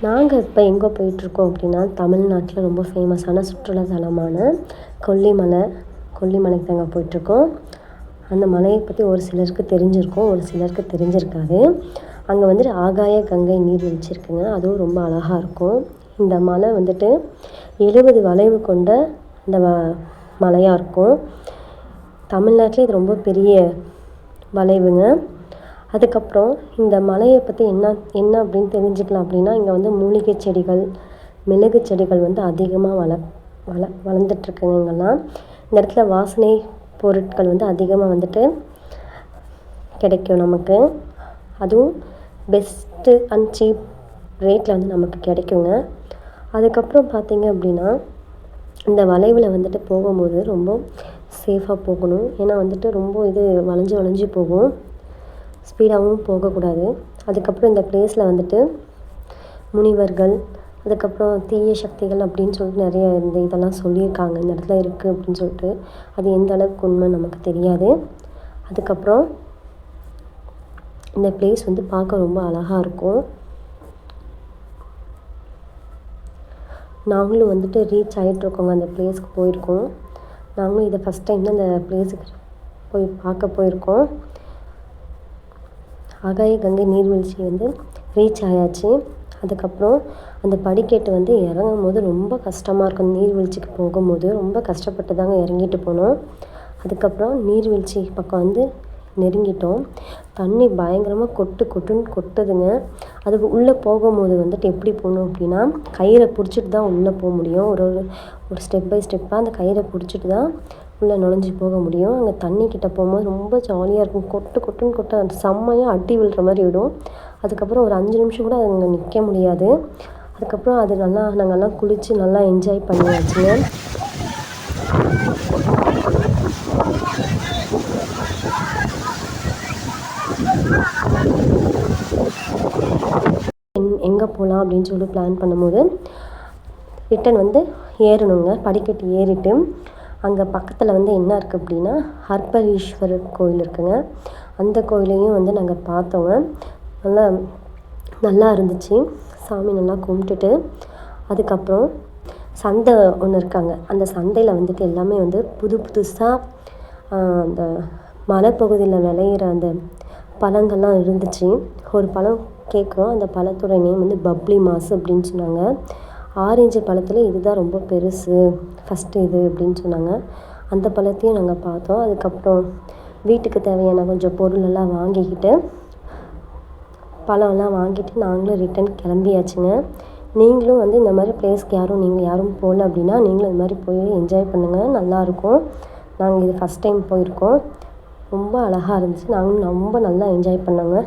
நாங்கள் இப்போ எங்கே போயிட்டுருக்கோம் அப்படின்னா, தமிழ்நாட்டில் ரொம்ப ஃபேமஸான சுற்றுலா தலமான கொல்லிமலைக்கு தாங்க போயிட்டுருக்கோம். அந்த மலையை பற்றி ஒரு சிலருக்கு தெரிஞ்சிருக்கும், ஒரு சிலருக்கு தெரிஞ்சிருக்காது. அங்கே வந்துட்டு ஆகாய கங்கை நீர்வீழ்ச்சி இருக்குங்க. அதுவும் ரொம்ப அழகாக இருக்கும். இந்த மலை வந்துட்டு 70 வளைவு கொண்ட இந்த மலையாக இருக்கும். தமிழ்நாட்டிலே இது ரொம்ப பெரிய வளைவுங்க. அதுக்கப்புறம் இந்த மலையை பற்றி என்ன அப்படின்னு தெரிஞ்சுக்கலாம் அப்படின்னா, இங்கே வந்து மூலிகை செடிகள், மிளகு செடிகள் வந்து அதிகமாக வளர்ந்துட்டுருக்குங்க இங்கெல்லாம். இந்த இடத்துல வாசனை பொருட்கள் வந்து அதிகமாக வந்துட்டு கிடைக்கும் நமக்கு. அதுவும் பெஸ்ட்டு அண்ட் சீப் ரேட்டில் வந்து நமக்கு கிடைக்குங்க. அதுக்கப்புறம் பார்த்திங்க அப்படின்னா, இந்த வளைவில் வந்துட்டு போகும்போது ரொம்ப சேஃபாக போகணும். ஏன்னா வந்துட்டு ரொம்ப இது வளைஞ்சு போகும். ஸ்பீடாகவும் போகக்கூடாது. அதுக்கப்புறம் இந்த ப்ளேஸில் வந்துட்டு முனிவர்கள், அதுக்கப்புறம் தீய சக்திகள் அப்படின்னு சொல்லிட்டு நிறைய இதெல்லாம் சொல்லியிருக்காங்க. இந்த இடத்துல இருக்குது அப்படின்னு சொல்லிட்டு. அது எந்த அளவுக்கு உண்மை நமக்கு தெரியாது. அதுக்கப்புறம் இந்த ப்ளேஸ் வந்து பார்க்க ரொம்ப அழகாக இருக்கும். நாங்களும் வந்துட்டு ரீச் ஆகிட்ருக்கோங்க. அந்த ப்ளேஸ்க்கு போயிருக்கோம். நாங்களும் இதை ஃபஸ்ட் டைம் தான் அந்த ப்ளேஸுக்கு பார்க்க போயிருக்கோம். ஆகாய கங்கை நீர்வீழ்ச்சி வந்து ரீச் ஆயாச்சு. அதுக்கப்புறம் அந்த படிக்கட்டு வந்து இறங்கும்போது ரொம்ப கஷ்டமாக இருக்கும். நீர்வீழ்ச்சிக்கு போகும்போது ரொம்ப கஷ்டப்பட்டு தாங்க இறங்கிட்டு போனோம். அதுக்கப்புறம் நீர்வீழ்ச்சி பக்கம் வந்து நெருங்கிட்டோம். தண்ணி பயங்கரமாக கொட்டுன்னு கொட்டுதுங்க. அதுக்கு உள்ளே போகும்போது வந்துட்டு எப்படி போகணும் அப்படின்னா, கயிறை பிடிச்சிட்டு தான் உள்ளே போக முடியும். ஒரு ஸ்டெப் பை ஸ்டெப்பாக அந்த கயிறை பிடிச்சிட்டு தான் உள்ளே நுழைஞ்சி போக முடியும். அங்கே தண்ணிக்கிட்ட போகும்போது ரொம்ப ஜாலியாக இருக்கும். கொட்டுன்னு கொட்ட செம்மையாக அடி விழுற மாதிரி விடும். அதுக்கப்புறம் ஒரு 5 நிமிஷம் கூட அங்கே நிற்க முடியாது. அதுக்கப்புறம் அது நாங்கள்லாம் குளித்து நல்லா என்ஜாய் பண்ணியாச்சுங்க. எங்கே போகலாம் அப்படின்னு சொல்லி பிளான் பண்ணும்போது ரிட்டன் வந்து ஏறணுங்க. படிக்கட்டு ஏறிட்டு அங்கே பக்கத்தில் வந்து என்ன இருக்குது அப்படின்னா, அர்ப்பரீஸ்வரர் கோயில் இருக்குங்க. அந்த கோயிலையும் வந்து நாங்கள் பார்த்தோங்க. நல்லா இருந்துச்சு. சாமி நல்லா கும்பிட்டுட்டு அதுக்கப்புறம் சந்தை ஒன்று இருக்காங்க. அந்த சந்தையில் வந்துட்டு எல்லாமே வந்து புதுசாக அந்த மலைப்பகுதியில் விளையிற அந்த பழங்கள்லாம் இருந்துச்சு. ஒரு பழம் கேட்குறோம். அந்த பழத்தோட நேம் வந்து பப்ளி மாஸ் அப்படின்னு சொன்னாங்க. ஆரஞ்சு பழத்தில் இதுதான் ரொம்ப பெருசு, ஃபஸ்ட்டு இது அப்படின்னு சொன்னாங்க. அந்த பழத்தையும் நாங்கள் பார்த்தோம். அதுக்கப்புறம் வீட்டுக்கு தேவையான கொஞ்சம் பொருளெல்லாம் வாங்கிக்கிட்டு பழம்லாம் வாங்கிட்டு நாங்களும் ரிட்டன் கிளம்பியாச்சுங்க. நீங்களும் வந்து இந்த மாதிரி ப்ளேஸ்க்கு நீங்கள் யாரும் போகல அப்படின்னா, நீங்களும் இந்த மாதிரி போய் என்ஜாய் பண்ணுங்கள். நல்லாயிருக்கும். நாங்கள் இது ஃபஸ்ட் டைம் போயிருக்கோம். ரொம்ப அழகாக இருந்துச்சு. நாங்களும் ரொம்ப நல்லா என்ஜாய் பண்ணோங்க.